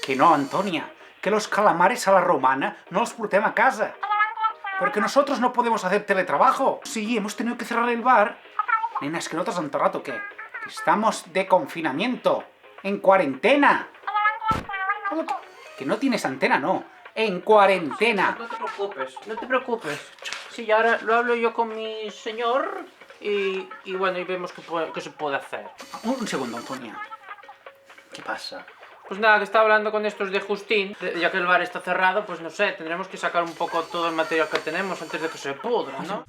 Que no, Antonia, que los calamares a la romana no los portem a casa. Porque nosotros no podemos hacer teletrabajo. Sí, hemos tenido que cerrar el bar. Nena, ¿es que no te has enterado o qué? Que estamos de confinamiento, en cuarentena. Que no tienes antena, no. En cuarentena. No te preocupes, no te preocupes. Sí, ahora lo hablo yo con mi señor y bueno, y vemos qué se puede hacer. Un segundo, Antonia. ¿Qué pasa? Pues nada, que estaba hablando con estos de Justín, ya que el bar está cerrado, pues no sé, tendremos que sacar un poco todo el material que tenemos antes de que se pudra, ¿no?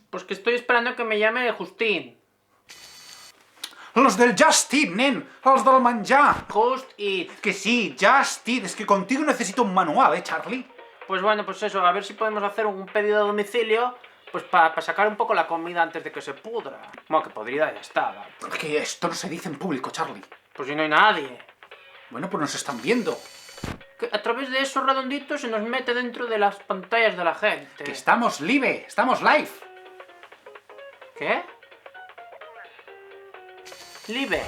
Pues que estoy esperando que me llame Justín. Los del Just Eat, nen. Els del menjar. Just Eat. Que sí, Just Eat. Es que contigo necesito un manual, Charlie. Pues bueno, pues eso, a ver si podemos hacer un pedido a domicilio, pues para sacar un poco la comida antes de que se pudra. Bueno, que podrida ya está. Que esto no se dice en público, Charlie. Pues si no hay nadie. Bueno, pues nos están viendo. Que a través de esos redonditos se nos mete dentro de las pantallas de la gente. Que estamos live, estamos live. ¿Qué? Live.